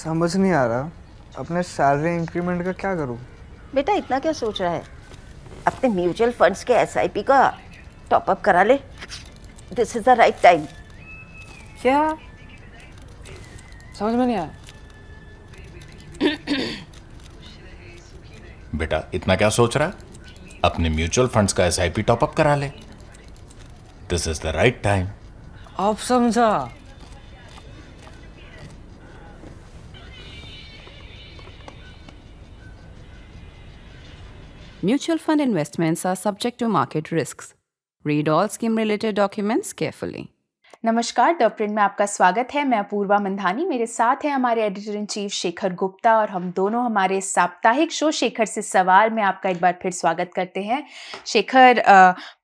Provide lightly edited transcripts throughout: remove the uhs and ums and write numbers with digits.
समझ नहीं आ रहा अपने सैलरी इंक्रीमेंट का क्या करूं। बेटा इतना क्या सोच रहा है? अपने म्यूचुअल फंड्स के एसआईपी का टॉप अप करा ले। This is the right time. क्या? समझ में नहीं आया। बेटा इतना क्या सोच रहा है? अपने म्यूचुअल फंड्स का एसआईपी टॉपअप करा ले। This is the right time. अब समझा। Mutual fund investments are subject to market risks. Read all scheme related documents carefully. नमस्कार, द प्रिंट में आपका स्वागत है। मैं अपूर्वा मंधानी, मेरे साथ हैं हमारे editor in chief Shekhar Gupta और हम दोनों हमारे साप्ताहिक शो शेखर से सवाल में आपका एक बार फिर स्वागत करते हैं। शेखर,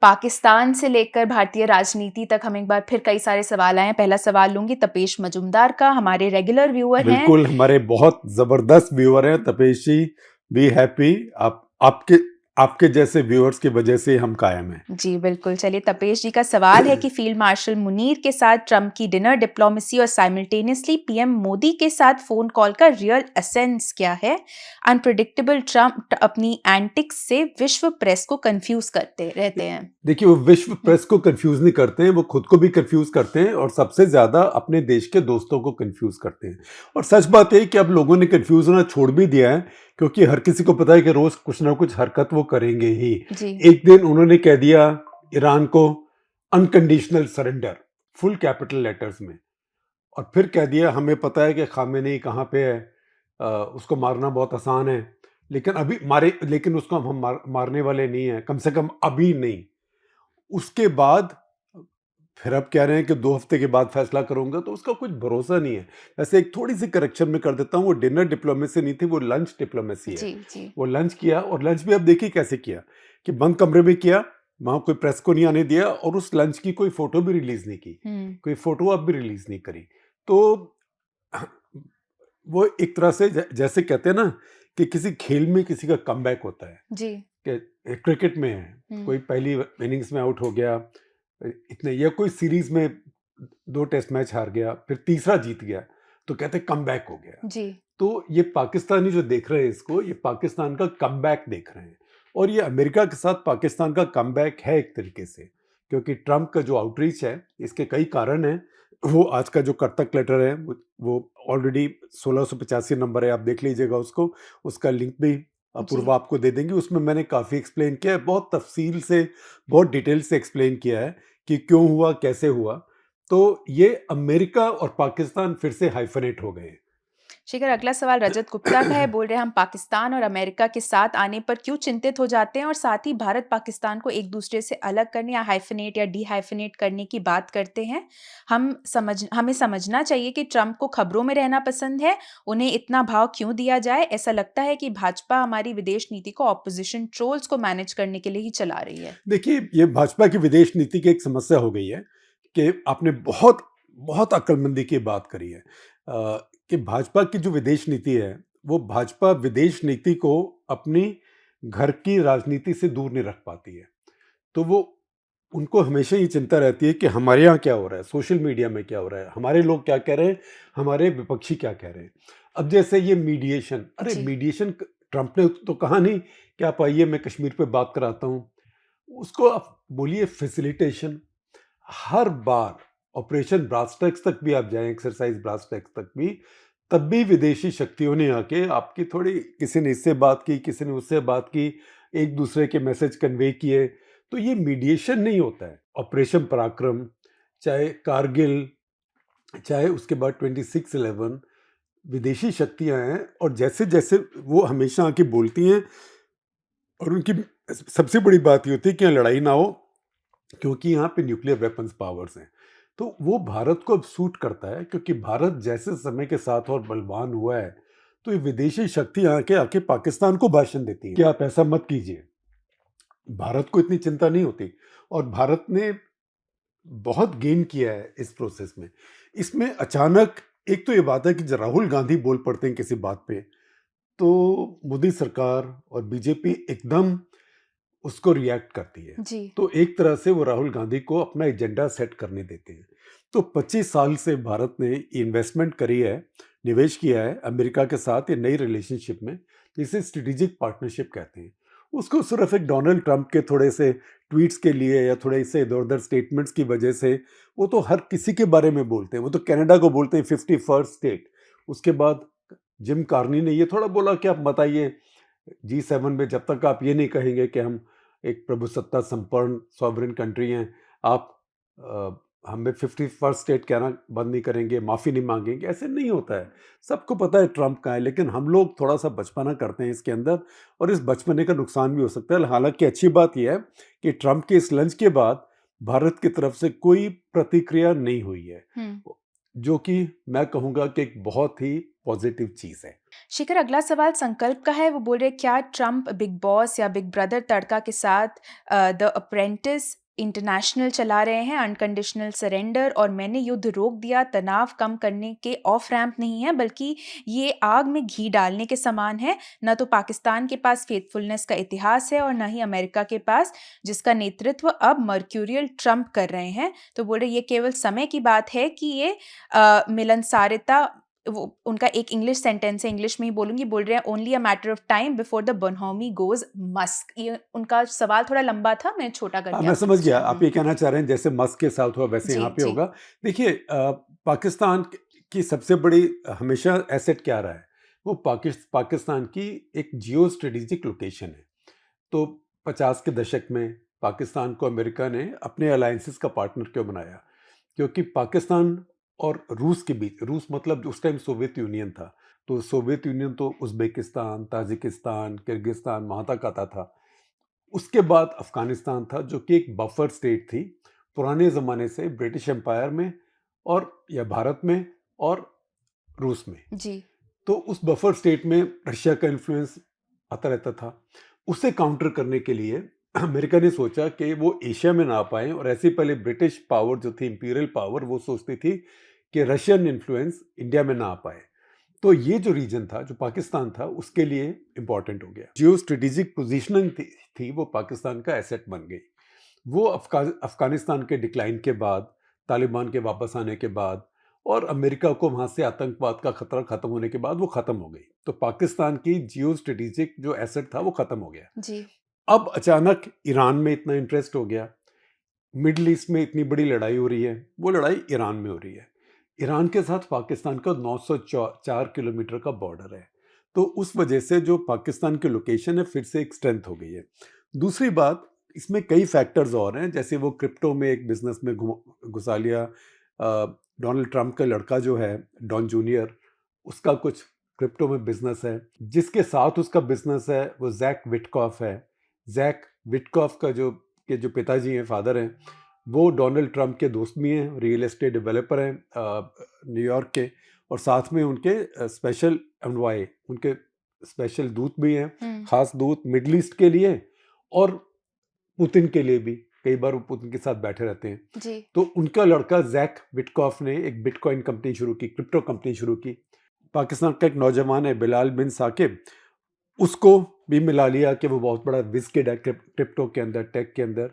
पाकिस्तान से लेकर भारतीय राजनीति तक हम एक बार फिर कई सारे सवाल आए हैं। पहला सवाल लूंगी तपेश मजुमदार का, हमारे रेगुलर व्यूअर हैं। बिल्कुल, हमारे बहुत जबरदस्त व्यूअर हैं तपेश जी। बी हैप्पी, आपके जैसे व्यूअर्स की वजह से हम कायम हैं। जी बिल्कुल। चलिए, तपेश जी का सवाल है कि फील्ड मार्शल मुनीर के साथ ट्रंप की डिनर डिप्लोमेसी और साइमल्टेनियसली पीएम मोदी के साथ फोन कॉल का रियल एसेंस क्या है? अनप्रेडिक्टेबल ट्रंप अपनी एंटिक्स से विश्व प्रेस को कंफ्यूज करते रहते हैं। देखिए, वो विश्व प्रेस को कंफ्यूज नहीं करते हैं, वो खुद को भी कंफ्यूज करते हैं और सबसे ज्यादा अपने देश के दोस्तों को कंफ्यूज करते हैं। और सच बात है कि अब लोगों ने कंफ्यूज होना छोड़ भी दिया है, क्योंकि हर किसी को पता है कि रोज कुछ ना कुछ हरकत वो करेंगे ही। एक दिन उन्होंने कह दिया ईरान को unconditional surrender, full capital letters में, और फिर कह दिया हमें पता है कि खामेनेई कहाँ पे है, उसको मारना बहुत आसान है, लेकिन उसको हम मारने वाले नहीं हैं, कम से कम अभी नहीं। उसके बाद फिर अब कह रहे हैं कि 2 हफ्ते के बाद फैसला करूंगा, तो उसका कुछ भरोसा नहीं है। वैसे एक थोड़ी सी करेक्शन में कर देता हूँ, वो डिनर डिप्लोमेसी नहीं थी, वो लंच डिप्लोमेसी है। जी। वो लंच किया, और लंच भी अब देखिए कैसे किया कि बंद कमरे में किया, वहां कोई प्रेस को नहीं आने दिया, और उस लंच की कोई फोटो भी रिलीज नहीं की, कोई फोटो अब भी रिलीज नहीं करी। तो वो एक तरह से जैसे कहते हैं ना कि किसी खेल में किसी का कमबैक होता है जी। कि क्रिकेट में है, कोई पहली इनिंग्स में आउट हो गया इतने, या कोई सीरीज में 2 टेस्ट मैच हार गया, फिर तीसरा जीत गया, तो कहते हैं कमबैक हो गया। जी। तो ये पाकिस्तानी जो देख रहे हैं इसको, ये पाकिस्तान का कमबैक देख रहे हैं, और ये अमेरिका के साथ पाकिस्तान का कमबैक है एक तरीके से, क्योंकि ट्रंप का जो आउटरीच है, इसके कई कारण हैं। वो आज का जो कर्तक लेटर है वो ऑलरेडी 1685 नंबर है, आप देख लीजिएगा उसको, उसका लिंक भी अपूर्वा आपको दे देंगे। उसमें मैंने काफ़ी एक्सप्लेन किया है, बहुत तफसील से, बहुत डिटेल से एक्सप्लेन किया है कि क्यों हुआ, कैसे हुआ। तो ये अमेरिका और पाकिस्तान फिर से हाइफनेट हो गए हैं। शेखर, अगला सवाल रजत गुप्ता का है। बोल रहे हैं हम पाकिस्तान और अमेरिका के साथ आने पर क्यों चिंतित हो जाते हैं, और साथ ही भारत पाकिस्तान को एक दूसरे से अलग करने या हाइफनेट या डीहाइफनेट करने की बात करते हैं। हमें समझना चाहिए कि ट्रंप को खबरों में रहना पसंद है, उन्हें इतना भाव क्यों दिया जाए? ऐसा लगता है कि भाजपा हमारी विदेश नीति को ऑपोजिशन ट्रोल्स को मैनेज करने के लिए ही चला रही है। देखिए, ये भाजपा की विदेश नीति की एक समस्या हो गई है कि आपने बहुत बहुत अक्लमंदी की बात करी है, कि भाजपा की जो विदेश नीति है, वो भाजपा विदेश नीति को अपनी घर की राजनीति से दूर नहीं रख पाती है। तो वो, उनको हमेशा ये चिंता रहती है कि हमारे यहाँ क्या हो रहा है, सोशल मीडिया में क्या हो रहा है, हमारे लोग क्या कह रहे हैं, हमारे विपक्षी क्या कह रहे हैं। अब जैसे ये मीडिएशन, अरे मीडिएशन ट्रंप ने तो कहा नहीं कि आप आइए मैं कश्मीर पे बात कराता हूँ, उसको आप बोलिए फैसिलिटेशन। हर बार ऑपरेशन ब्रास टैक्स तक भी आप जाएं, एक्सरसाइज ब्रास टैक्स तक भी, तब भी विदेशी शक्तियों ने आके आपकी थोड़ी, किसी ने इससे बात की, किसी ने उससे बात की, एक दूसरे के मैसेज कन्वे किए। तो ये मीडिएशन नहीं होता है। ऑपरेशन पराक्रम, चाहे कारगिल, चाहे उसके बाद 26/11, विदेशी शक्तियां हैं, और जैसे जैसे वो हमेशा आके बोलती हैं, और उनकी सबसे बड़ी बात ये होती है कि यहाँ लड़ाई ना हो, क्योंकि यहाँ पे न्यूक्लियर वेपन्स पावर्स हैं। तो वो भारत को अब सूट करता है, क्योंकि भारत जैसे समय के साथ और बलवान हुआ है, तो ये विदेशी शक्तियां आके आके पाकिस्तान को भाषण देती हैं कि आप ऐसा मत कीजिए। भारत को इतनी चिंता नहीं होती, और भारत ने बहुत गेन किया है इस प्रोसेस में। इसमें अचानक एक तो ये बात है कि जब राहुल गांधी बोल पड़ते हैं किसी बात पे, तो मोदी सरकार और बीजेपी एकदम उसको रिएक्ट करती है। जी। तो एक तरह से वो राहुल गांधी को अपना एजेंडा सेट करने देते हैं। तो 25 साल से भारत ने इन्वेस्टमेंट करी है निवेश किया है अमेरिका के साथ ये नई रिलेशनशिप में, जिसे स्ट्रेटेजिक पार्टनरशिप कहते हैं, उसको सिर्फ एक डोनाल्ड ट्रंप के थोड़े से ट्वीट्स के लिए या थोड़े से इधर उधर स्टेटमेंट्स की वजह से, वो तो हर किसी के बारे में बोलते हैं, वो तो कनाडा को बोलते हैं 51st स्टेट। उसके बाद जिम कार्नी ने ये थोड़ा बोला कि आप बताइए G7 में जब तक आप ये नहीं कहेंगे कि हम एक प्रभुसत्ता संपन्न सॉवरेन कंट्री हैं, आप हमें 51st स्टेट कहना बंद नहीं करेंगे, माफ़ी नहीं मांगेंगे, ऐसे नहीं होता है। सबको पता है ट्रंप कहाँ है, लेकिन हम लोग थोड़ा सा बचपना करते हैं इसके अंदर, और इस बचपने का नुकसान भी हो सकता है। हालांकि अच्छी बात यह है कि ट्रंप के इस लंच के बाद भारत की तरफ से कोई प्रतिक्रिया नहीं हुई है, जो कि मैं कहूँगा कि एक बहुत ही पॉजिटिव चीज़ है। शिखर, अगला सवाल संकल्प का है। वो बोल रहे हैं, क्या ट्रंप बिग बॉस या बिग ब्रदर तड़का के साथ द अप्रेंटिस इंटरनेशनल चला रहे हैं, अनकंडीशनल सरेंडर और मैंने युद्ध रोक दिया, तनाव कम करने के ऑफ रैंप नहीं है, बल्कि ये आग में घी डालने के समान है। न तो पाकिस्तान के पास फेथफुलनेस का इतिहास है और न ही अमेरिका के पास, जिसका नेतृत्व अब मर्क्यूरियल ट्रंप कर रहे हैं। तो बोल रहे ये केवल समय की बात है कि ये मिलनसारिता, वो उनका एक इंग्लिश सेंटेंस है, इंग्लिश में ही बोलूंगी, बोल रहे हैं only a matter of time before the बोनहोमी goes Musk. ये उनका सवाल थोड़ा लंबा था, मैं छोटा कर हाँ, दिया। मैं समझ गया आप ये कहना चाह रहे हैं, जैसे मस्क के साथ हुआ वैसे जी, यहाँ पे जी। होगा। देखिए पाकिस्तान की सबसे बड़ी हमेशा एसेट क्या रहा है, वो पाकिस्तान की एक जियो स्ट्रेटेजिक लोकेशन है। तो 50 के दशक में पाकिस्तान को अमेरिका ने अपने अलायंसेस का पार्टनर क्यों बनाया, क्योंकि पाकिस्तान और रूस के बीच, रूस मतलब उस टाइम सोवियत यूनियन था, तो सोवियत यूनियन तो उज़्बेकिस्तान, ताजिकिस्तान, किर्गिस्तान वहाँ तक आता था। उसके बाद अफ़गानिस्तान था, जो कि एक बफर स्टेट थी पुराने ज़माने से ब्रिटिश एम्पायर में और या भारत में और रूस में। जी। तो उस बफर स्टेट में रशिया का इन्फ्लुएंस आता रहता था। उसे काउंटर करने के लिए अमेरिका ने सोचा कि वो एशिया में ना आ पाए, और ऐसे पहले ब्रिटिश पावर जो थी, इंपीरियल पावर, वो सोचती थी कि रशियन इन्फ्लुएंस इंडिया में ना आ पाए। तो ये जो रीजन था, जो पाकिस्तान था, उसके लिए इम्पॉर्टेंट हो गया। जियो स्ट्रेटेजिक पोजीशनिंग थी वो पाकिस्तान का एसेट बन गई। वो अफगानिस्तान के डिक्लाइन के बाद, तालिबान के वापस आने के बाद और अमेरिका को वहाँ से आतंकवाद का खतरा खत्म होने के बाद वो ख़त्म हो गई। तो पाकिस्तान की जियो स्ट्रेटेजिक जो एसेट था वो ख़त्म हो गया। जी। अब अचानक ईरान में इतना इंटरेस्ट हो गया, मिडल ईस्ट में इतनी बड़ी लड़ाई हो रही है, वो लड़ाई ईरान में हो रही है। ईरान के साथ पाकिस्तान का 904 किलोमीटर का बॉर्डर है, तो उस वजह से जो पाकिस्तान की लोकेशन है फिर से एक स्ट्रेंथ हो गई है। दूसरी बात, इसमें कई फैक्टर्स और हैं, जैसे वो क्रिप्टो में एक बिजनेस में घुसा लिया। डोनाल्ड ट्रंप का लड़का जो है डॉन जूनियर, उसका कुछ क्रिप्टो में बिजनेस है। जिसके साथ उसका बिजनेस है वो जैक विटकॉफ है। जैक विटकॉफ का जो पिताजी हैं, फादर हैं, वो डोनाल्ड ट्रंप के दोस्त भी हैं, रियल एस्टेट डेवलपर हैं न्यूयॉर्क के, और साथ में उनके स्पेशल एनवॉय, उनके स्पेशल दूत भी हैं, खास दूत मिडल ईस्ट के लिए और पुतिन के लिए भी। कई बार वो पुतिन के साथ बैठे रहते हैं। जी। तो उनका लड़का जैक विटकॉफ ने एक बिटकॉइन कंपनी शुरू की, क्रिप्टो कंपनी शुरू की। पाकिस्तान का एक नौजवान है बिलाल बिन साकिब, उसको भी मिला लिया कि वो बहुत बड़ा विज़किड है क्रिप्टो के अंदर, टेक के अंदर।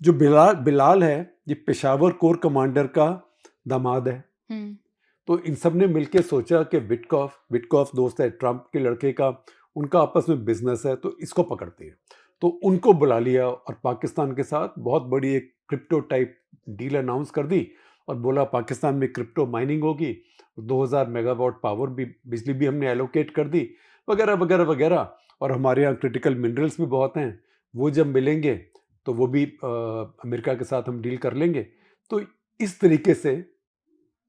जो बिलाल है, ये पेशावर कोर कमांडर का दामाद है। तो इन सब ने मिलकर सोचा कि विटकॉफ दोस्त है ट्रंप के लड़के का, उनका आपस में बिजनेस है, तो इसको पकड़ते हैं। तो उनको बुला लिया और पाकिस्तान के साथ बहुत बड़ी एक क्रिप्टो टाइप डील अनाउंस कर दी और बोला पाकिस्तान में क्रिप्टो माइनिंग होगी, 2000 मेगावाट पावर भी, बिजली भी हमने एलोकेट कर दी, वगैरह वगैरह वगैरह। और हमारे यहाँ क्रिटिकल मिनरल्स भी बहुत हैं, वो जब मिलेंगे तो वो भी अमेरिका के साथ हम डील कर लेंगे। तो इस तरीके से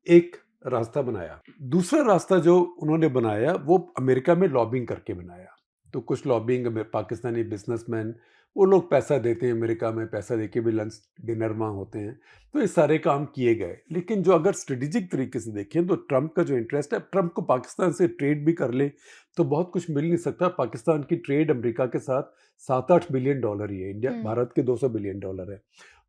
एक रास्ता बनाया। दूसरा रास्ता जो उन्होंने बनाया वो अमेरिका में लॉबिंग करके बनाया। तो कुछ लॉबिंग में पाकिस्तानी बिजनेसमैन, वो लोग पैसा देते हैं, अमेरिका में पैसा देके भी लंच डिनर वहाँ होते हैं। तो ये सारे काम किए गए। लेकिन जो अगर स्ट्रेटेजिक तरीके से देखें तो ट्रंप का जो इंटरेस्ट है, ट्रंप को पाकिस्तान से ट्रेड भी कर ले तो बहुत कुछ मिल नहीं सकता। पाकिस्तान की ट्रेड अमेरिका के साथ 7-8 बिलियन डॉलर ही है। इंडिया, भारत के 200 बिलियन डॉलर है।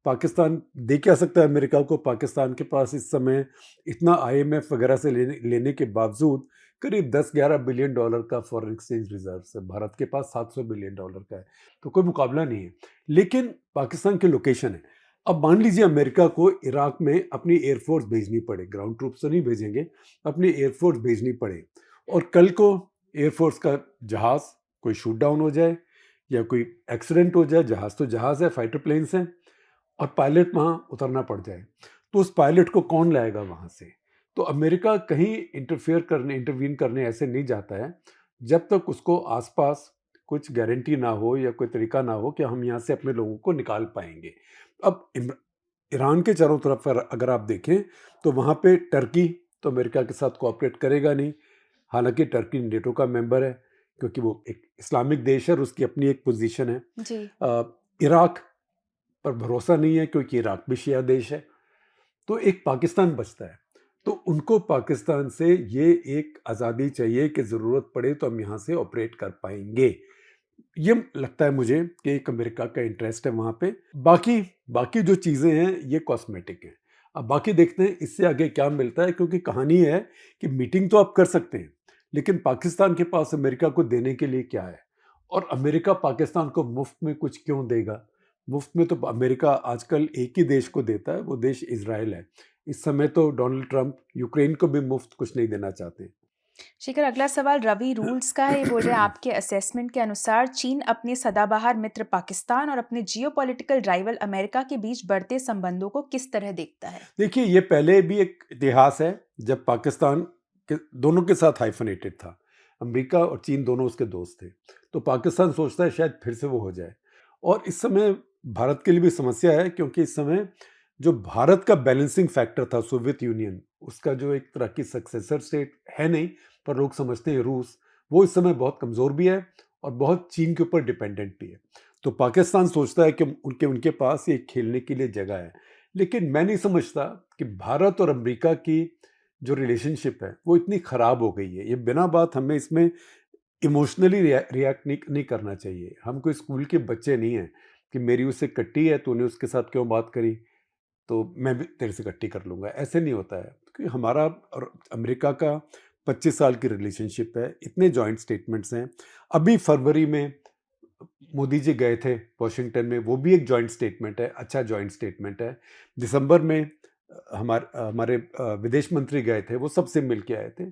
पाकिस्तान दे क्या सकता है अमेरिका को? पाकिस्तान के पास इस समय इतना IMF वगैरह से लेने के बावजूद करीब 10-11 बिलियन डॉलर का फॉरेन एक्सचेंज रिजर्व है। भारत के पास 700 बिलियन डॉलर का है, तो कोई मुकाबला नहीं है। लेकिन पाकिस्तान की लोकेशन है, अब मान लीजिए अमेरिका को इराक में अपनी एयरफोर्स भेजनी पड़े, ग्राउंड ट्रूप्स तो नहीं भेजेंगे, अपनी एयरफोर्स भेजनी पड़े, और कल को एयरफोर्स का जहाज़ कोई शूट डाउन हो जाए या कोई एक्सीडेंट हो जाए, जहाज़ तो जहाज़ है, फाइटर प्लेन्स हैं, और पायलट वहाँ उतरना पड़ जाए, तो उस पायलट को कौन लाएगा वहाँ से? तो अमेरिका कहीं इंटरवीन करने ऐसे नहीं जाता है जब तक उसको आसपास कुछ गारंटी ना हो या कोई तरीका ना हो कि हम यहाँ से अपने लोगों को निकाल पाएंगे। अब ईरान के चारों तरफ अगर आप देखें तो वहाँ पे टर्की तो अमेरिका के साथ कोऑपरेट करेगा नहीं, हालांकि टर्की नेटो का मेंबर है क्योंकि वो एक इस्लामिक देश है और उसकी अपनी एक पोजीशन है। जी। इराक पर भरोसा नहीं है क्योंकि इराक भी शिया देश है। तो एक पाकिस्तान बचता है, तो उनको पाकिस्तान से ये एक आज़ादी चाहिए कि ज़रूरत पड़े तो हम यहाँ से ऑपरेट कर पाएंगे। ये लगता है मुझे कि एक अमेरिका का इंटरेस्ट है वहाँ पे। बाकी जो चीज़ें हैं ये कॉस्मेटिक हैं। अब बाकी देखते हैं इससे आगे क्या मिलता है, क्योंकि कहानी है कि मीटिंग तो आप कर सकते हैं, लेकिन पाकिस्तान के पास अमेरिका को देने के लिए क्या है, और अमेरिका पाकिस्तान को मुफ्त में कुछ क्यों देगा? मुफ्त में तो अमेरिका आजकल एक ही देश को देता है, वो देश इजराइल है। इस समय तो डोनाल्ड ट्रंप यूक्रेन को भी मुफ्त कुछ नहीं देना चाहते। शिखर, अगला सवाल रवि रूल्स का है। ये बोल रहे हैं आपके असेसमेंट के अनुसार चीन अपने सदाबहार मित्र पाकिस्तान और अपने जियोपॉलिटिकल राइवल अमेरिका के बीच बढ़ते संबंधों को किस तरह देखता है? देखिए, ये पहले भी एक इतिहास है जब पाकिस्तान के दोनों के साथ हाइफनेटेड था, अमेरिका और चीन दोनों उसके दोस्त थे, तो पाकिस्तान सोचता है शायद फिर से वो हो जाए। और इस समय भारत के लिए भी समस्या है क्योंकि इस समय जो भारत का बैलेंसिंग फैक्टर था सोवियत यूनियन, उसका जो एक तरह की सक्सेसर स्टेट है नहीं, पर लोग समझते हैं रूस, वो इस समय बहुत कमज़ोर भी है और बहुत चीन के ऊपर डिपेंडेंट भी है। तो पाकिस्तान सोचता है कि उनके पास ये खेलने के लिए जगह है, लेकिन मैं नहीं समझता कि भारत और अमेरिका की जो रिलेशनशिप है वो इतनी ख़राब हो गई है। ये बिना बात हमें इसमें इमोशनली रिएक्ट नहीं करना चाहिए। हम कोई स्कूल के बच्चे नहीं हैं कि मेरी उससे कट्टी है, तूने उसके साथ क्यों बात करी तो मैं भी तेरे से कट्टी कर लूँगा, ऐसे नहीं होता है। क्योंकि हमारा और अमेरिका का 25 साल की रिलेशनशिप है, इतने जॉइंट स्टेटमेंट्स हैं। अभी फरवरी में मोदी जी गए थे वॉशिंगटन में, वो भी एक जॉइंट स्टेटमेंट है, अच्छा जॉइंट स्टेटमेंट है। दिसंबर में हमारे विदेश मंत्री गए थे, वो सबसे मिल के आए थे।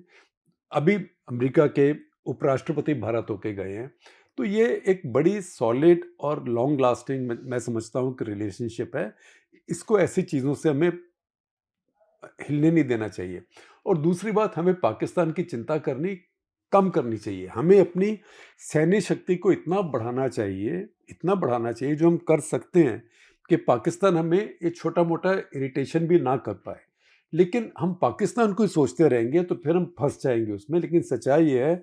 अभी अमेरिका के उपराष्ट्रपति भारत होके गए हैं। तो ये एक बड़ी सॉलिड और लॉन्ग लास्टिंग मैं समझता हूँ कि रिलेशनशिप है। इसको ऐसी चीज़ों से हमें हिलने नहीं देना चाहिए। और दूसरी बात, हमें पाकिस्तान की चिंता कम करनी चाहिए। हमें अपनी सैन्य शक्ति को इतना बढ़ाना चाहिए जो हम कर सकते हैं कि पाकिस्तान हमें ये छोटा मोटा इरिटेशन भी ना कर पाए। लेकिन हम पाकिस्तान को ही सोचते रहेंगे तो फिर हम फंस जाएंगे उसमें। लेकिन सच्चाई ये है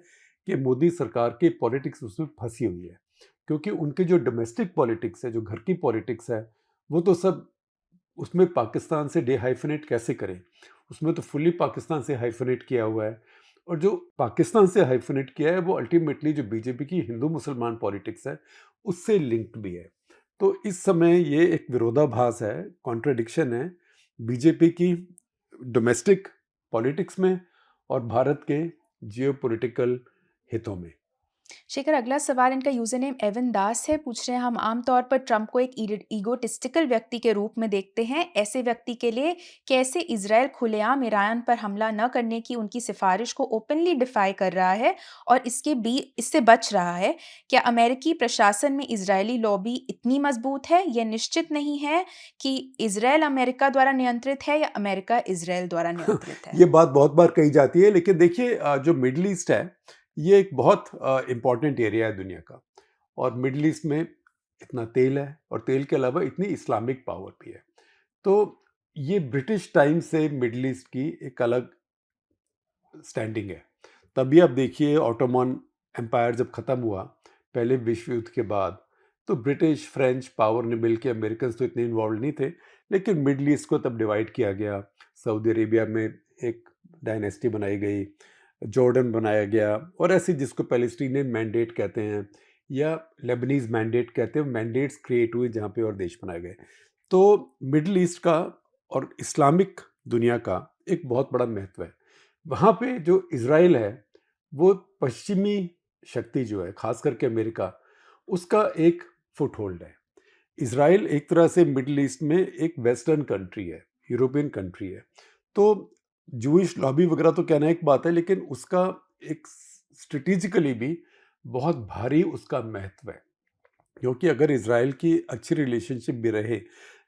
कि मोदी सरकार की पॉलिटिक्स उसमें फंसी हुई है, क्योंकि उनके जो डोमेस्टिक पॉलिटिक्स है, जो घर की पॉलिटिक्स है, वो तो सब उसमें पाकिस्तान से डीहाइफनेट कैसे करें, उसमें तो फुली पाकिस्तान से हाइफनेट किया हुआ है। और जो पाकिस्तान से हाइफनेट किया है वो अल्टीमेटली जो बीजेपी की हिंदू मुसलमान पॉलिटिक्स है उससे लिंक्ड भी है। तो इस समय ये एक विरोधाभास है, कॉन्ट्रडिक्शन है बीजेपी की डोमेस्टिक पॉलिटिक्स में और भारत के जियोपॉलिटिकल हितों में। शिखर, अगला सवाल इनका यूजर नेम एवन दास है। पूछ रहे हैं हम आमतौर पर ट्रंप को एक ईगोटिस्टिकल व्यक्ति के रूप में देखते हैं। ऐसे व्यक्ति के लिए कैसे इजराइल खुलेआम ईरान पर हमला न करने की उनकी सिफारिश को ओपनली डिफाई कर रहा है और इससे बच रहा है? क्या अमेरिकी प्रशासन में इजरायली लॉबी इतनी मजबूत है? यह निश्चित नहीं है कि इजराइल अमेरिका द्वारा नियंत्रित है या अमेरिका इजराइल द्वारा नियंत्रित है। ये बात बहुत बार कही जाती है, लेकिन देखिए जो मिडल ईस्ट है ये एक बहुत इम्पॉर्टेंट एरिया है दुनिया का, और मिडल ईस्ट में इतना तेल है और तेल के अलावा इतनी इस्लामिक पावर भी है। तो ये ब्रिटिश टाइम से मिडल ईस्ट की एक अलग स्टैंडिंग है। तभी आप देखिए ऑटोमन एम्पायर जब ख़त्म हुआ पहले विश्व युद्ध के बाद, तो ब्रिटिश फ्रेंच पावर ने मिल के, अमेरिकन तो इतने इन्वॉल्व नहीं थे, लेकिन मिडल ईस्ट को तब डिवाइड किया गया। सऊदी अरेबिया में एक डायनेस्टी बनाई गई, जॉर्डन बनाया गया, और ऐसे जिसको पैलेस्टीनियन मैंडेट कहते हैं या लेबनीज मैंडेट कहते हैं, मैंडेट्स क्रिएट हुए जहाँ पे और देश बनाए गए। तो मिडल ईस्ट का और इस्लामिक दुनिया का एक बहुत बड़ा महत्व है। वहाँ पे जो इजराइल है वो पश्चिमी शक्ति जो है, खास करके अमेरिका, उसका एक फुटहोल्ड है। इज़राइल एक तरह से मिडल ईस्ट में एक वेस्टर्न कंट्री है, यूरोपियन कंट्री है। तो जूइश लॉबी वगैरह तो कहना एक बात है, लेकिन उसका एक स्ट्रेटेजिकली भी बहुत भारी उसका महत्व है। क्योंकि अगर इज़राइल की अच्छी रिलेशनशिप भी रहे,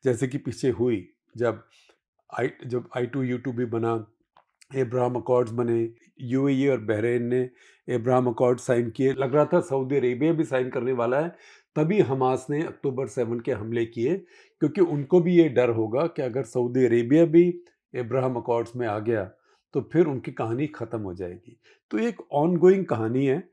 जैसे कि पीछे हुई जब I2U2 भी बना, एब्राहम अकॉर्ड्स बने, यूएई और बहरीन ने एब्राहम अकॉर्ड साइन किए, लग रहा था सऊदी अरेबिया भी साइन करने वाला है, तभी हमास ने अक्टूबर 7 के हमले किए, क्योंकि उनको भी ये डर होगा कि अगर सऊदी अरेबिया भी एब्राहम अकॉर्ड्स में आ गया तो फिर उनकी कहानी ख़त्म हो जाएगी। तो ये एक ऑनगोइंग कहानी है।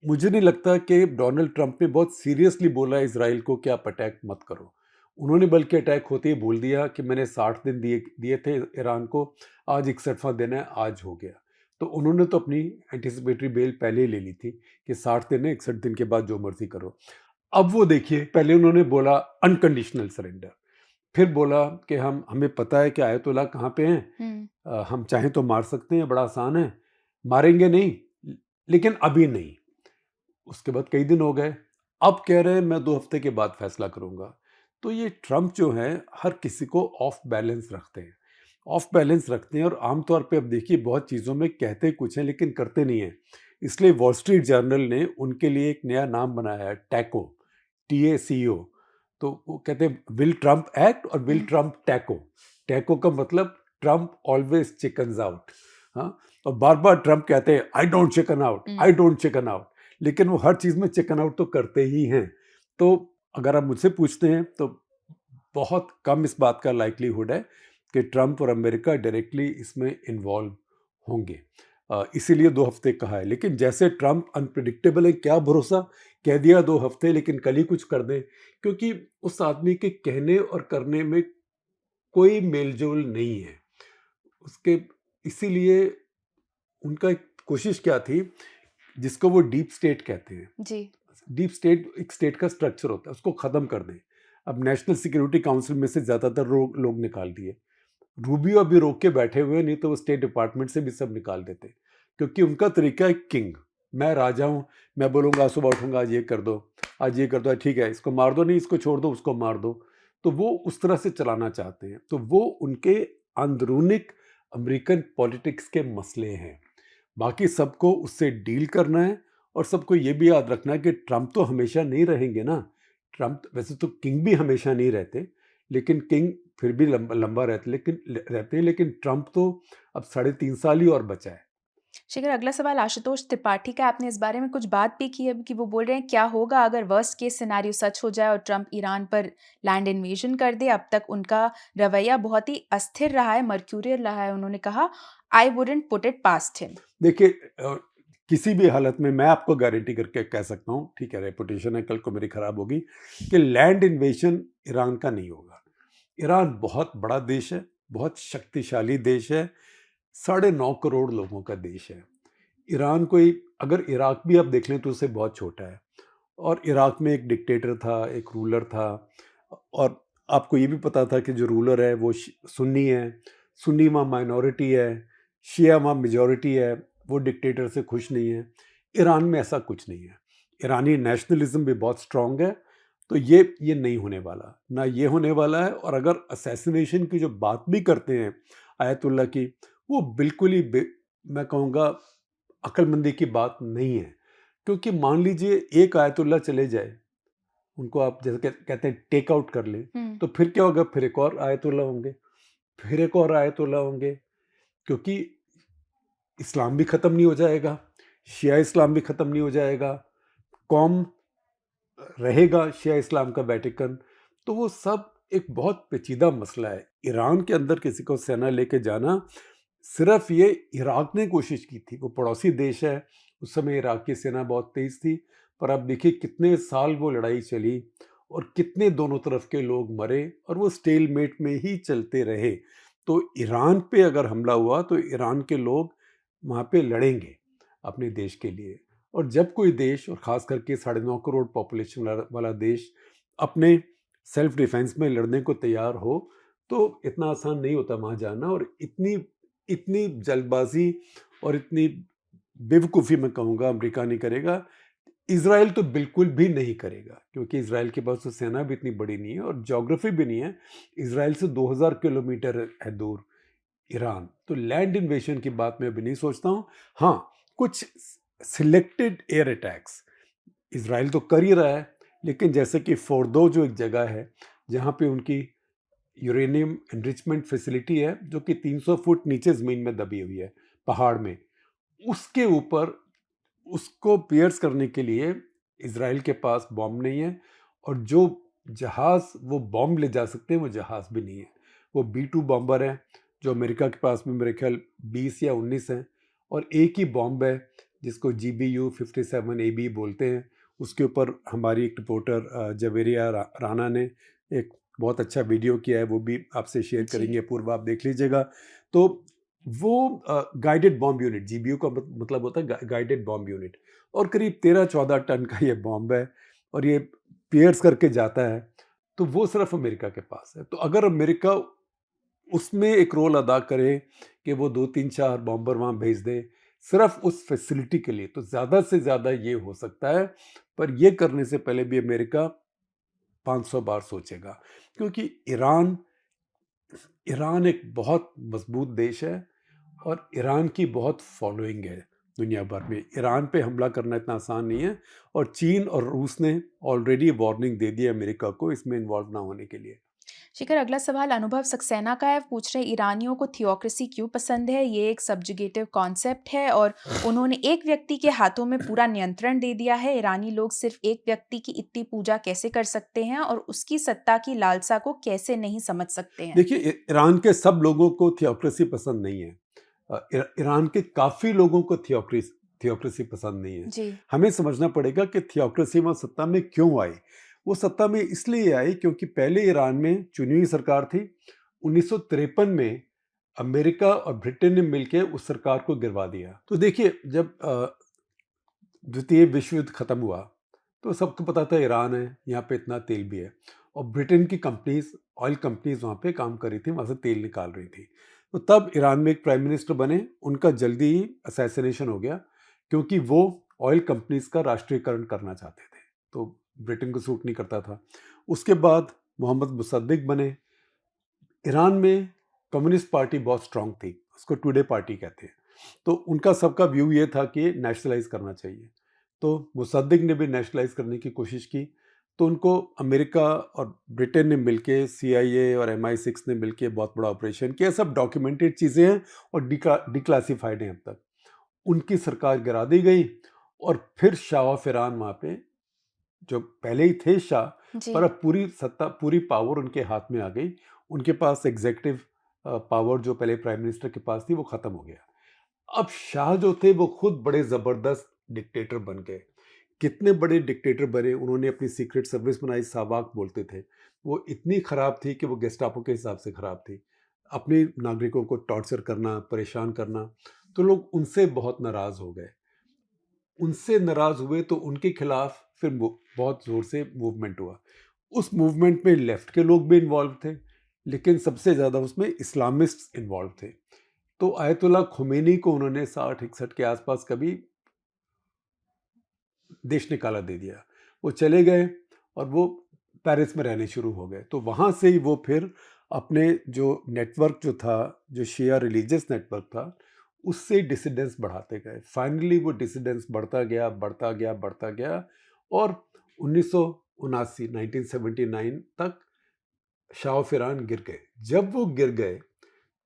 मुझे नहीं लगता कि डोनाल्ड ट्रंप ने बहुत सीरियसली बोला इज़राइल को कि आप अटैक मत करो। उन्होंने बल्कि अटैक होते ही बोल दिया कि मैंने 60 दिन दिए थे ईरान को, आज 61वां दिन है, आज हो गया। तो उन्होंने तो अपनी एंटिसिपेटरी बेल पहले ही ले ली थी कि 60 दिन है, 61 दिन के बाद जो मर्जी करो। अब वो देखिए, पहले उन्होंने बोला अनकंडीशनल सरेंडर, फिर बोला कि हमें पता है कि आयतुल्लाह कहाँ पे हैं, हम चाहें तो मार सकते हैं, बड़ा आसान है, मारेंगे नहीं, लेकिन अभी नहीं। उसके बाद कई दिन हो गए, अब कह रहे हैं मैं 2 हफ्ते के बाद फैसला करूंगा। तो ये ट्रंप जो है हर किसी को ऑफ बैलेंस रखते हैं और आमतौर पे अब देखिए बहुत चीज़ों में कहते कुछ हैं लेकिन करते नहीं हैं। इसलिए वॉल स्ट्रीट जर्नल ने उनके लिए एक नया नाम बनाया है, टैको, TACO। तो वो कहते हैं विल ट्रंप एक्ट और विल ट्रंप टैको। टैको का मतलब ट्रंप ऑलवेज चिकन्स आउट। हाँ, और बार बार ट्रंप कहते हैं I don't chicken out, I don't chicken out, लेकिन वो हर चीज़ में चिकन आउट तो करते ही हैं। तो अगर आप मुझसे पूछते हैं तो बहुत कम इस बात का लाइक्लीहुड है कि ट्रंप और अमेरिका डायरेक्टली इसमें इन्वॉल्व होंगे, इसीलिए 2 हफ्ते कहा है। लेकिन जैसे ट्रंप अनप्रिडिक्टेबल है, क्या भरोसा, कह दिया 2 हफ्ते लेकिन कल ही कुछ कर दें, क्योंकि उस आदमी के कहने और करने में कोई मेलजोल नहीं है उसके। इसीलिए उनका एक कोशिश क्या थी, जिसको वो डीप स्टेट कहते हैं। जी। डीप स्टेट एक स्टेट का स्ट्रक्चर होता है, उसको ख़त्म कर दें। अब नेशनल सिक्योरिटी काउंसिल में से ज़्यादातर लोग निकाल दिए, रूबियो अभी रोक के बैठे हुए, नहीं तो वो स्टेट डिपार्टमेंट से भी सब निकाल देते, क्योंकि उनका तरीका है किंग, मैं राजा हूँ, मैं बोलूँगा सुबह उठूँगा आज ये कर दो, आज ये कर दो, ठीक है इसको मार दो, नहीं इसको छोड़ दो, उसको मार दो। तो वो उस तरह से चलाना चाहते हैं। तो वो उनके अंदरूनिक अमेरिकन पॉलिटिक्स के मसले हैं। बाकी सबको उससे डील करना है और सबको ये भी याद रखना है कि ट्रंप तो हमेशा नहीं रहेंगे ना। ट्रंप वैसे तो किंग भी हमेशा नहीं रहते, लेकिन किंग फिर भी लंबा रहते हैं, लेकिन ट्रंप तो अब 3.5 साल ही और बचा है। शिखर, अगला सवाल आशुतोष त्रिपाठी का। आपने इस बारे में कुछ बात भी की है कि वो बोल रहे हैं क्या होगा अगर वर्स्ट केस सिनेरियो सच हो जाए और ट्रंप ईरान पर लैंड इन्वेजन कर दे। अब तक उनका रवैया बहुत ही अस्थिर रहा है, मर्क्यूरियल रहा है। उन्होंने कहा I wouldn't put it past him. देखिए, किसी भी हालत में मैं आपको गारंटी करके कह सकता हूँ, ठीक है रेपुटेशन है कल को मेरी खराब होगी, कि लैंड इन्वेजन ईरान का नहीं होगा। ईरान बहुत बड़ा देश है, बहुत शक्तिशाली देश है, 9.5 करोड़ लोगों का देश है। ईरान कोई, अगर इराक भी आप देख लें तो उससे बहुत छोटा है, और इराक में एक डिक्टेटर था, एक रूलर था, और आपको ये भी पता था कि जो रूलर है वो सुन्नी है, सुन्नी वहाँ माइनॉरिटी है, शिया वहाँ मेजॉरिटी है, वो डिक्टेटर से खुश नहीं है। ईरान में ऐसा कुछ नहीं है। ईरानी नेशनलिज्म भी बहुत स्ट्रांग है, तो ये नहीं होने वाला, ना ये होने वाला है। और अगर असैसिनेशन की जो बात भी करते हैं आयतुल्ला की, वो बिल्कुल ही मैं कहूँगा अक्लमंदी की बात नहीं है। क्योंकि मान लीजिए एक आयतुल्ला चले जाए, उनको आप जैसे कहते हैं टेक आउट कर लें, तो फिर क्या होगा, फिर एक और आयतुल्ला होंगे, फिर एक और आयतुल्ला होंगे, क्योंकि इस्लाम भी ख़त्म नहीं हो जाएगा, शिया इस्लाम भी ख़त्म नहीं हो जाएगा, कौम रहेगा शिया इस्लाम का वेटिकन। तो वो सब एक बहुत पेचीदा मसला है। ईरान के अंदर किसी को सेना लेके जाना, सिर्फ ये इराक ने कोशिश की थी, वो पड़ोसी देश है, उस समय इराक की सेना बहुत तेज़ थी, पर अब देखिए कितने साल वो लड़ाई चली और कितने दोनों तरफ के लोग मरे, और वो स्टेलमेट में ही चलते रहे। तो ईरान पे अगर हमला हुआ तो ईरान के लोग वहाँ पे लड़ेंगे अपने देश के लिए। और जब कोई देश, और ख़ास करके 9.5 करोड़ पॉपुलेशन वाला देश, अपने सेल्फ डिफेंस में लड़ने को तैयार हो, तो इतना आसान नहीं होता वहाँ जाना। और इतनी जल्दबाजी और इतनी बेवकूफ़ी मैं कहूँगा अमेरिका नहीं करेगा। इज़राइल तो बिल्कुल भी नहीं करेगा, क्योंकि इज़राइल के पास तो सेना भी इतनी बड़ी नहीं है और ज्योग्राफी भी नहीं है। इज़राइल से 2000 किलोमीटर है दूर ईरान, तो लैंड इन्वेशन की बात मैं अभी नहीं सोचता हूँ। हाँ, कुछ सिलेक्टेड एयर अटैक्स इज़राइल तो कर ही रहा है, लेकिन जैसे कि फोर्डो जो एक जगह है जहाँ पे उनकी यूरेनियम एनरिचमेंट फैसिलिटी है, जो कि 300 फुट नीचे ज़मीन में दबी हुई है पहाड़ में, उसके ऊपर उसको पियर्स करने के लिए इज़राइल के पास बॉम्ब नहीं है, और जो जहाज़ वो बॉम्ब ले जा सकते हैं वो जहाज़ भी नहीं है। वो B-2 बॉम्बर है, जो अमेरिका के पास में मेरे ख्याल 20 या 19 हैं, और एक ही बॉम्ब है जिसको GBU-57AB बोलते हैं। उसके ऊपर हमारी एक रिपोर्टर जवेरिया राना ने एक बहुत अच्छा वीडियो किया है, वो भी आपसे शेयर जी। करेंगे, पूर्व आप देख लीजिएगा। तो वो गाइडेड बॉम्ब यूनिट, GBU का मतलब होता है गाइडेड बॉम्ब यूनिट, और करीब 13-14 टन का ये बॉम्ब है, और ये पियर्स करके जाता है, तो वो सिर्फ अमेरिका के पास है। तो अगर अमेरिका उसमें एक रोल अदा करे कि वो 2-3-4 बॉम्बर वहाँ भेज दे सिर्फ उस फैसिलिटी के लिए, तो ज़्यादा से ज़्यादा ये हो सकता है, पर ये करने से पहले भी अमेरिका 500 बार सोचेगा, क्योंकि ईरान एक बहुत मजबूत देश है और ईरान की बहुत फॉलोइंग है दुनिया भर में। ईरान पे हमला करना इतना आसान नहीं है, और चीन और रूस ने ऑलरेडी वार्निंग दे दी है अमेरिका को इसमें इन्वॉल्व ना होने के लिए। शिखर, अगला सवाल अनुभव सक्सेना का है। पूछ रहे ईरानियों को थियोक्रेसी क्यों पसंद है? ये एक सब्जुगेटिव कॉन्सेप्ट है और उन्होंने एक व्यक्ति के हाथों में पूरा नियंत्रण दे दिया है। ईरानी लोग सिर्फ एक व्यक्ति की इतनी पूजा कैसे कर सकते हैं और उसकी सत्ता की लालसा को कैसे नहीं समझ सकते हैं? देखिए, ईरान के सब लोगों को थियोक्रेसी पसंद नहीं है। ईरान के काफ़ी लोगों को थियोक्रेसी पसंद नहीं है। जी। हमें समझना पड़ेगा कि थियोक्रेसी वहाँ सत्ता में क्यों आई। वो सत्ता में इसलिए आई क्योंकि पहले ईरान में चुनी हुई सरकार थी। 1953 में अमेरिका और ब्रिटेन ने मिलकर उस सरकार को गिरवा दिया। तो देखिए, जब द्वितीय विश्व युद्ध खत्म हुआ तो सबको पता था ईरान है, यहाँ पे इतना तेल भी है, और ब्रिटेन की कंपनीज, ऑयल कंपनीज वहाँ पे काम कर रही थी, वहाँ से तेल निकाल रही थी। तो तब ईरान में एक प्राइम मिनिस्टर बने, उनका जल्दी ही असैसिनेशन हो गया, क्योंकि वो ऑयल कंपनीज का राष्ट्रीयकरण करना चाहते थे, तो ब्रिटेन को सूट नहीं करता था। उसके बाद मोहम्मद मुसद्दिक बने। ईरान में कम्युनिस्ट पार्टी बहुत स्ट्रांग थी, उसको टुडे पार्टी कहते हैं, तो उनका सबका व्यू ये था कि नेशनलाइज करना चाहिए। तो मुसद्दिक ने भी नेशनलाइज करने की कोशिश की, तो उनको अमेरिका और ब्रिटेन ने मिलके, CIA और MI6 ने मिलके बहुत बड़ा ऑपरेशन किया। सब डॉक्यूमेंटेड चीज़ें हैं और डिक्लासिफाइड हैं अब तक। उनकी सरकार गिरा दी गई, और फिर शाह ऑफ ईरान वहाँ पे, जो पहले ही थे शाह, जी। पर अब पूरी सत्ता, पूरी पावर उनके हाथ में आ गई। उनके पास एग्जीक्यूटिव पावर जो पहले प्राइम मिनिस्टर के पास थी वो ख़त्म हो गया। अब शाह जो थे वो खुद बड़े ज़बरदस्त डिक्टेटर बन गए। कितने बड़े डिक्टेटर बने, उन्होंने अपनी सीक्रेट सर्विस बनाई, सावाक बोलते थे। वो इतनी ख़राब थी कि वो गेस्टापो के हिसाब से ख़राब थी। अपने नागरिकों को टॉर्चर करना, परेशान करना, तो लोग उनसे बहुत नाराज़ हो गए। उनसे नाराज़ हुए तो उनके खिलाफ फिर बहुत ज़ोर से मूवमेंट हुआ। उस मूवमेंट में लेफ्ट के लोग भी इन्वॉल्व थे, लेकिन सबसे ज़्यादा उसमें इस्लामिस्ट इन्वॉल्व थे। तो आयतुल्ला खुमैनी को उन्होंने 60-61 के आसपास कभी देश निकाला दे दिया। वो चले गए और वो पेरिस में रहने शुरू हो गए। तो वहाँ से ही वो फिर अपने जो नेटवर्क जो था, जो शिया रिलीजियस नेटवर्क था, उससे डिसिडेंस बढ़ाते गए। फाइनली वो डिसिडेंस बढ़ता गया, बढ़ता गया, बढ़ता गया, और 1979 तक शाह ऑफ ईरान गिर गए। जब वो गिर गए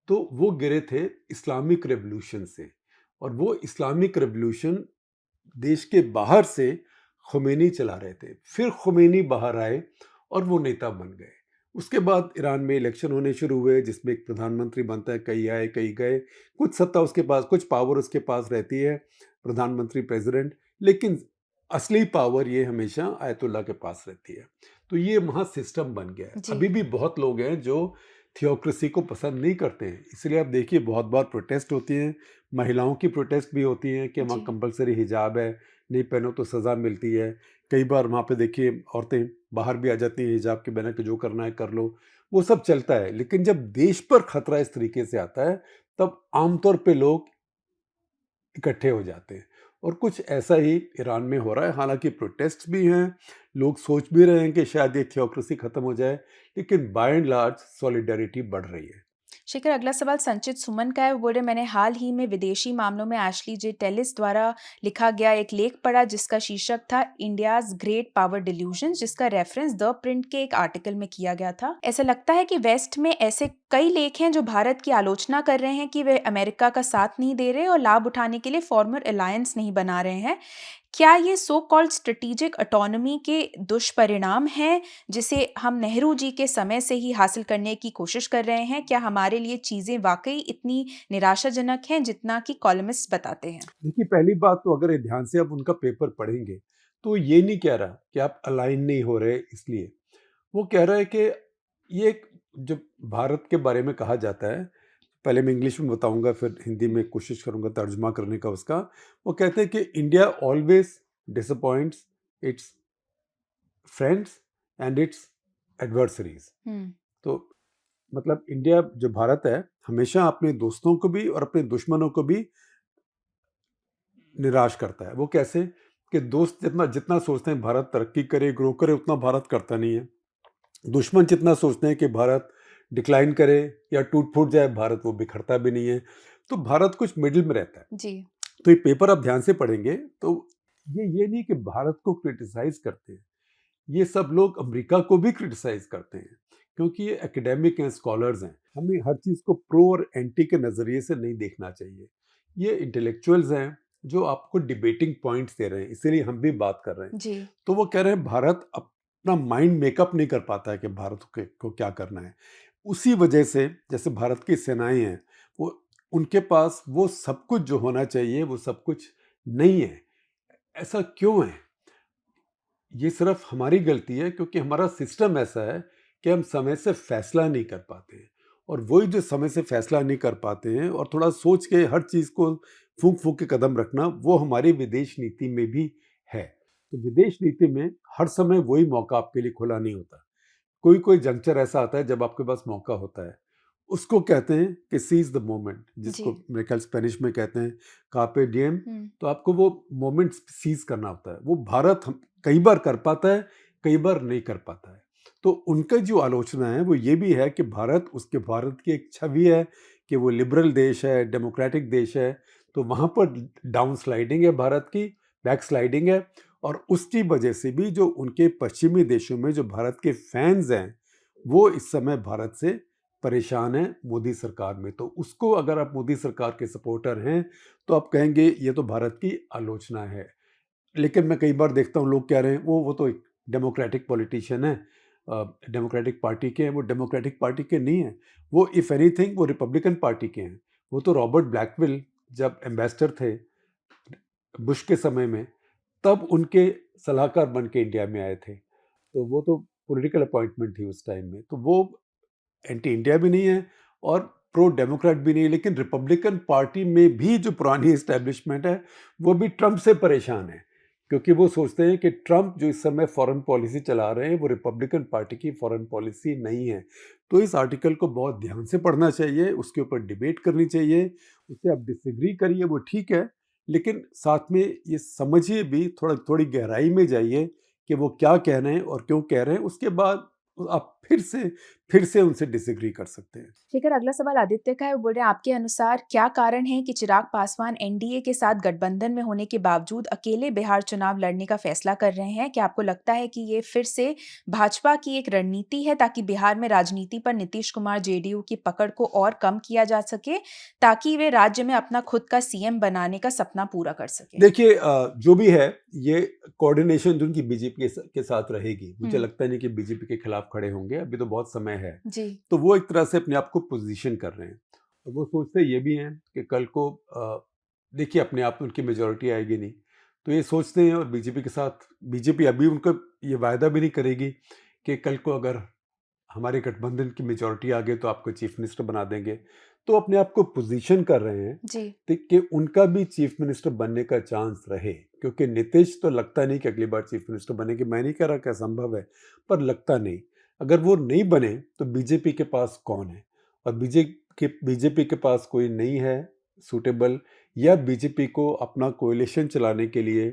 तो वो गिरे थे इस्लामिक रेवोल्यूशन से, और वो इस्लामिक रेवोल्यूशन देश के बाहर से खुमैनी चला रहे थे। फिर खुमैनी बाहर आए और वो नेता बन गए। उसके बाद ईरान में इलेक्शन होने शुरू हुए, जिसमें एक प्रधानमंत्री बनता है, कई आए कई गए, कुछ सत्ता उसके पास, कुछ पावर उसके पास रहती है, प्रधानमंत्री, प्रेसिडेंट, लेकिन असली पावर ये हमेशा आयतुल्ला के पास रहती है। तो ये वहाँ सिस्टम बन गया है। जी। अभी भी बहुत लोग हैं जो थियोक्रेसी को पसंद नहीं करते हैं, इसलिए आप देखिए बहुत बार प्रोटेस्ट होती हैं, महिलाओं की प्रोटेस्ट भी होती हैं कि वहाँ जी। कंपलसरी हिजाब है, नहीं पहनो तो सज़ा मिलती है। कई बार वहाँ पे देखिए औरतें बाहर भी आ जाती हैं हिजाब के बिना कि जो करना है कर लो, वो सब चलता है। लेकिन जब देश पर खतरा इस तरीके से आता है, तब आमतौर पे लोग इकट्ठे हो जाते हैं। और कुछ ऐसा ही ईरान में हो रहा है। हालांकि प्रोटेस्ट भी हैं, लोग सोच भी रहे हैं कि शायद ये थियोक्रेसी ख़त्म हो जाए, लेकिन बाय एंड लार्ज सॉलिडारिटी बढ़ रही है। शेखर, अगला सवाल संचित सुमन का है। वो बोल रहे मैंने हाल ही में विदेशी मामलों में एशली जे टेलिस द्वारा लिखा गया एक लेख पढ़ा जिसका शीर्षक था इंडियाज ग्रेट पावर डिल्यूजन, जिसका रेफरेंस द प्रिंट के एक आर्टिकल में किया गया था। ऐसा लगता है कि वेस्ट में ऐसे कई लेख हैं जो भारत की आलोचना कर रहे हैं कि वे अमेरिका का साथ नहीं दे रहे और लाभ उठाने के लिए फॉर्मल अलायंस नहीं बना रहे हैं। क्या ये सो कॉल्ड स्ट्रेटेजिक ऑटोनॉमी के दुष्परिणाम हैं जिसे हम नेहरू जी के समय से ही हासिल करने की कोशिश कर रहे हैं? क्या हमारे लिए चीज़ें वाकई इतनी निराशाजनक हैं जितना कि कॉलमिस्ट बताते हैं? देखिए, पहली बात तो अगर ये ध्यान से आप उनका पेपर पढ़ेंगे तो ये नहीं कह रहा कि आप अलाइन नहीं हो रहे इसलिए। वो कह रहा है कि ये एक जो भारत के बारे में कहा जाता है, पहले मैं इंग्लिश में बताऊंगा फिर हिंदी में कोशिश करूंगा तर्जुमा करने का उसका। वो कहते हैं कि India always disappoints its friends and its adversaries. Hmm. तो मतलब इंडिया जो भारत है हमेशा अपने दोस्तों को भी और अपने दुश्मनों को भी निराश करता है। वो कैसे कि दोस्त जितना जितना सोचते हैं भारत तरक्की करे, ग्रो करे, उतना भारत करता नहीं है। दुश्मन जितना सोचते हैं कि भारत डिक्लाइन करे या टूट फूट जाए, भारत वो बिखरता भी नहीं है। तो भारत कुछ मिडिल में रहता है। जी। तो ये पेपर आप ध्यान से पढ़ेंगे तो ये नहीं कि भारत को क्रिटिसाइज करते हैं, ये सब लोग अमेरिका को भी क्रिटिसाइज करते हैं क्योंकि ये एकेडमिक हैं, स्कॉलर्स हैं। हमें हर चीज़ को प्रो और एंटी के नज़रिए से नहीं देखना चाहिए। ये इंटेलेक्चुअल्स हैं जो आपको डिबेटिंग पॉइंट्स दे रहे हैं, इसीलिए हम भी बात कर रहे हैं। जी। तो वो कह रहे हैं भारत अपना माइंड मेकअप नहीं कर पाता है कि भारत को क्या करना है। उसी वजह से जैसे भारत की सेनाएं हैं, वो उनके पास वो सब कुछ जो होना चाहिए वो सब कुछ नहीं है। ऐसा क्यों है? ये सिर्फ हमारी गलती है क्योंकि हमारा सिस्टम ऐसा है कि हम समय से फैसला नहीं कर पाते हैं। और वही जो समय से फैसला नहीं कर पाते हैं और थोड़ा सोच के हर चीज़ को फूंक फूंक के कदम रखना, वो हमारी विदेश नीति में भी है। तो विदेश नीति में हर समय वही मौका आपके लिए खुला नहीं होता। कोई कोई जंक्चर ऐसा आता है जब आपके पास मौका होता है, उसको कहते हैं कि सीज द मोमेंट, जिसको जी। मेरे ख्याल स्पेनिश में कहते हैं कार्पे डिएम। हम्म। तो आपको वो मोमेंट सीज करना होता है। वो भारत कई बार कर पाता है, कई बार नहीं कर पाता है। तो उनका जो आलोचना है वो ये भी है कि भारत की एक छवि है कि वो लिबरल देश है, डेमोक्रेटिक देश है। तो वहाँ पर डाउन स्लाइडिंग है भारत की, बैक स्लाइडिंग है। और उसकी वजह से भी जो उनके पश्चिमी देशों में जो भारत के फैंस हैं, वो इस समय भारत से परेशान हैं मोदी सरकार में। तो उसको अगर आप मोदी सरकार के सपोर्टर हैं तो आप कहेंगे ये तो भारत की आलोचना है। लेकिन मैं कई बार देखता हूँ लोग कह रहे हैं वो तो एक डेमोक्रेटिक पॉलिटिशियन है, डेमोक्रेटिक पार्टी के हैं। वो डेमोक्रेटिक पार्टी के नहीं हैं, वो इफ़ एनीथिंग वो रिपब्लिकन पार्टी के हैं। वो तो रॉबर्ट ब्लैकविल जब एम्बेसडर थे बुश के समय में, तब उनके सलाहकार बन के इंडिया में आए थे। तो वो तो पॉलिटिकल अपॉइंटमेंट थी उस टाइम में। तो वो एंटी इंडिया भी नहीं है और प्रो डेमोक्रेट भी नहीं है। लेकिन रिपब्लिकन पार्टी में भी जो पुरानी इस्टेब्लिशमेंट है वो भी ट्रंप से परेशान है क्योंकि वो सोचते हैं कि ट्रंप जो इस समय फॉरेन पॉलिसी चला रहे हैं वो रिपब्लिकन पार्टी की फॉरेन पॉलिसी नहीं है। तो इस आर्टिकल को बहुत ध्यान से पढ़ना चाहिए, उसके ऊपर डिबेट करनी चाहिए। उससे आप डिसएग्री करिए, वो ठीक है, लेकिन साथ में ये समझिए भी, थोड़ी गहराई में जाइए कि वो क्या कह रहे हैं और क्यों कह रहे हैं। उसके बाद आप फिर से उनसे डिसएग्री कर सकते हैं। शेखर, अगला सवाल आदित्य का है। वो बोल रहे हैं आपके अनुसार क्या कारण है कि चिराग पासवान एनडीए के साथ गठबंधन में होने के बावजूद अकेले बिहार चुनाव लड़ने का फैसला कर रहे हैं? क्या आपको लगता है कि ये फिर से भाजपा की एक रणनीति है ताकि बिहार में राजनीति पर नीतीश कुमार जेडीयू की पकड़ को और कम किया जा सके ताकि वे राज्य में अपना खुद का सीएम बनाने का सपना पूरा कर सके? देखिए, जो भी है ये कोऑर्डिनेशन जो उनकी बीजेपी के साथ रहेगी। मुझे लगता नहीं कि बीजेपी के खिलाफ खड़े होंगे, अभी तो बहुत समय है। जी। तो वो एक तरह से अपने आप को पोजीशन कर रहे हैं और वो सोचते ये भी हैं कि कल को देखिए अपने आप में उनकी मेजॉरिटी आएगी नहीं, तो ये सोचते हैं। और बीजेपी के साथ बीजेपी अभी उनका ये वायदा भी नहीं करेगी कि कल को अगर हमारे गठबंधन की मेजॉरिटी आ गई तो आपको चीफ मिनिस्टर बना देंगे। तो अपने आप को पोजीशन कर रहे हैं जी। कि उनका भी चीफ मिनिस्टर बनने का चांस रहे, क्योंकि नीतीश तो लगता नहीं कि अगली बार चीफ मिनिस्टर बनेंगे। मैं नहीं कह रहा कि असंभव है, पर लगता नहीं। अगर वो नहीं बने तो बीजेपी के पास कौन है? और बीजेपी के पास कोई नहीं है सूटेबल, या बीजेपी को अपना कोएलिशन चलाने के लिए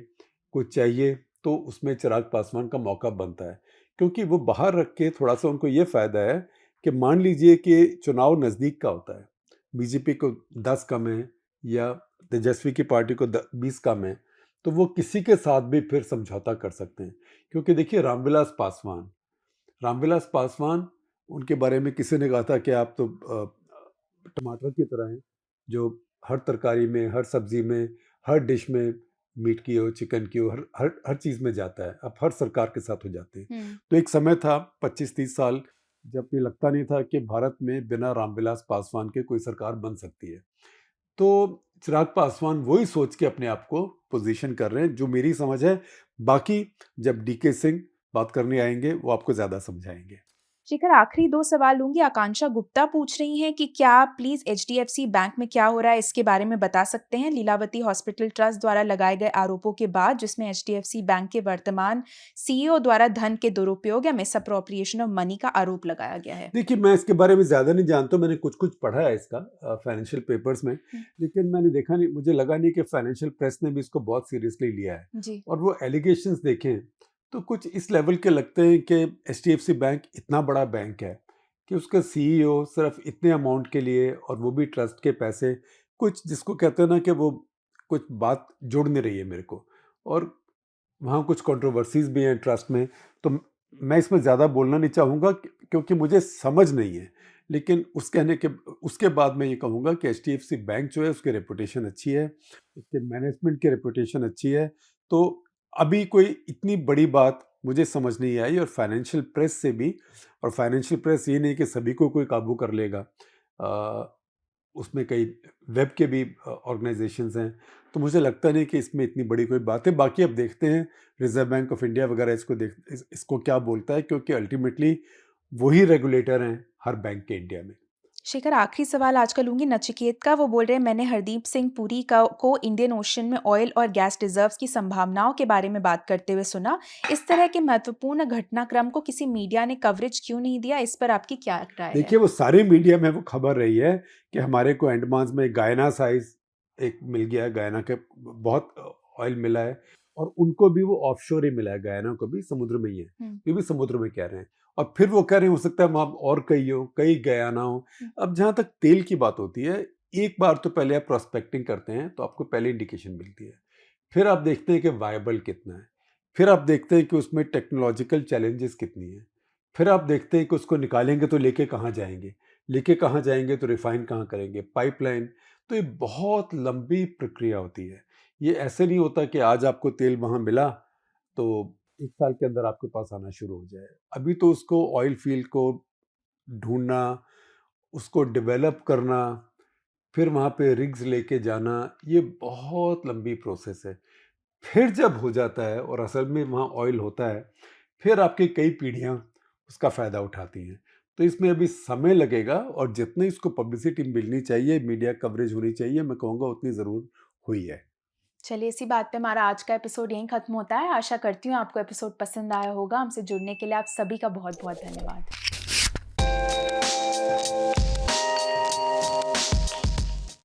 कुछ चाहिए, तो उसमें चिराग पासवान का मौका बनता है, क्योंकि वो बाहर रख के थोड़ा सा उनको ये फ़ायदा है कि मान लीजिए कि चुनाव नज़दीक का होता है, बीजेपी को 10 कम है या तेजस्वी की पार्टी को 20 कम है, तो वो किसी के साथ भी फिर समझौता कर सकते हैं। क्योंकि देखिए रामविलास पासवान, उनके बारे में किसी ने कहा था कि आप तो टमाटर की तरह हैं, जो हर तरकारी में, हर सब्जी में, हर डिश में, मीट की हो, चिकन की हो, हर हर हर चीज़ में जाता है, आप हर सरकार के साथ हो जाते हैं। तो एक समय था 25-30 साल, जब ये लगता नहीं था कि भारत में बिना रामविलास पासवान के कोई सरकार बन सकती है। तो चिराग पासवान वही सोच के अपने आप को पोजीशन कर रहे हैं, जो मेरी समझ है। बाकी जब डीके सिंह बात करने आएंगे, वो आपको ज़्यादा समझाएंगे। शिखर, आखिरी 2 सवाल लूँगी। आकांक्षा गुप्ता पूछ रही हैं कि क्या आप प्लीज़ एचडीएफसी बैंक में क्या हो रहा है इसके बारे में बता सकते हैं? लीलावती हॉस्पिटल ट्रस्ट द्वारा लगाए गए आरोपों के बाद, जिसमें एचडीएफसी बैंक के वर्तमान सीईओ द्वारा धन के दुरुपयोग या मिसअप्रोप्रिएशन ऑफ मनी का आरोप लगाया गया है। देखिए, मैं इसके बारे में ज़्यादा नहीं जानता हूँ, मैंने कुछ-कुछ पढ़ा है इसका फाइनेंशियल पेपर्स में, लेकिन मैंने देखा नहीं, मुझे लगा नहीं कि फाइनेंशियल प्रेस ने भी इसको बहुत सीरियसली लिया है। जी। और वो एलिगेशंस देखें, तो कुछ इस लेवल के लगते हैं कि एचडीएफसी बैंक इतना बड़ा बैंक है कि उसका सीईओ सिर्फ इतने अमाउंट के लिए, और वो भी ट्रस्ट के पैसे, कुछ जिसको कहते हैं ना कि वो कुछ बात जुड़ नहीं रही है मेरे को, और वहाँ कुछ कंट्रोवर्सीज भी हैं ट्रस्ट में। तो मैं इसमें ज़्यादा बोलना नहीं चाहूँगा क्योंकि मुझे समझ नहीं है, लेकिन उसके बाद मैं ये कहूँगा कि एचडीएफसी बैंक जो है, उसकी रेपुटेशन अच्छी है, उसके मैनेजमेंट की रेपुटेशन अच्छी है। तो अभी कोई इतनी बड़ी बात मुझे समझ नहीं आई, और फाइनेंशियल प्रेस से भी, और फाइनेंशियल प्रेस ये नहीं कि सभी को कोई काबू कर लेगा, उसमें कई वेब के भी ऑर्गेनाइजेशंस हैं, तो मुझे लगता नहीं कि इसमें इतनी बड़ी कोई बात है। बाकी अब देखते हैं रिजर्व बैंक ऑफ इंडिया वगैरह इसको क्या बोलता है, क्योंकि अल्टीमेटली वही रेगुलेटर हैं हर बैंक के इंडिया में। शिखर, आखिरी सवाल आज का लूँगी नचिकेत का। वो बोल रहे हैं, मैंने हरदीप सिंह पुरी को इंडियन ओशन में ऑयल और गैस रिजर्व्स की संभावनाओं के बारे में बात करते हुए सुना। इस तरह के महत्वपूर्ण घटनाक्रम को किसी मीडिया ने कवरेज क्यों नहीं दिया? इस पर आपकी क्या राय है? देखिए, वो सारे मीडिया में वो खबर रही है कि हमारे को अंडमान में गायना साइज एक मिल गया है, गायना के बहुत ऑयल मिला है, और उनको भी वो ऑफशोर ही मिला है, गायना को भी समुद्र में ही है, ये भी समुद्र में कह रहे हैं। और फिर वो कह रहे हैं हो सकता है वहाँ और कई गयाना हो। अब जहाँ तक तेल की बात होती है, एक बार तो पहले आप प्रोस्पेक्टिंग करते हैं, तो आपको पहले इंडिकेशन मिलती है, फिर आप देखते हैं कि वायबल कितना है, फिर आप देखते हैं कि उसमें टेक्नोलॉजिकल चैलेंजेस कितनी है, फिर आप देखते हैं कि उसको निकालेंगे तो लेके कहाँ जाएंगे, तो रिफाइन कहाँ करेंगे, पाइपलाइन। तो ये बहुत लंबी प्रक्रिया होती है। ये ऐसे नहीं होता कि आज आपको तेल वहाँ मिला तो 1 साल के अंदर आपके पास आना शुरू हो जाए। अभी तो उसको ऑयल फील्ड को ढूंढना, उसको डेवलप करना, फिर वहाँ पे रिग्स लेके जाना, ये बहुत लंबी प्रोसेस है। फिर जब हो जाता है और असल में वहाँ ऑयल होता है, फिर आपकी कई पीढ़ियाँ उसका फ़ायदा उठाती हैं। तो इसमें अभी समय लगेगा, और जितनी इसको पब्लिसिटी मिलनी चाहिए, मीडिया कवरेज होनी चाहिए, मैं कहूँगा उतनी ज़रूर हुई है। चलिए, इसी बात पे हमारा आज का एपिसोड यहीं खत्म होता है। आशा करती हूँ आपको एपिसोड पसंद आया होगा। हमसे जुड़ने के लिए आप सभी का बहुत-बहुत धन्यवाद।